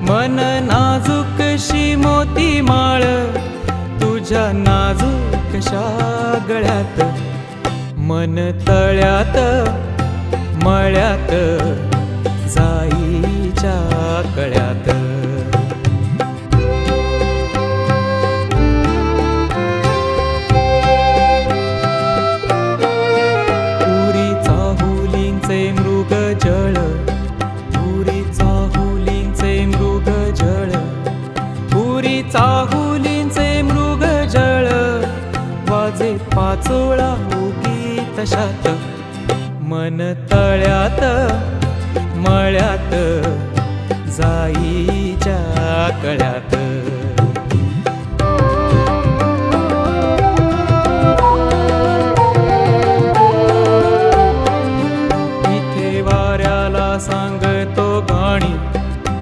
मन नाजूकशी मोती माळ तुझ्या नाजूकशा गळ्यात, मन तळ्यात मळ्यात जाईच्या कळ्यात. पुरी चाहुलींचे मृग जळ, पुरी चाहुलींचे मृग जळ, पुरी चाहुलींचे मृग जळ, वाजे पाचोळा उगी तशात, मन तळ्यात मळ्यात जाईच्या कळ्यात.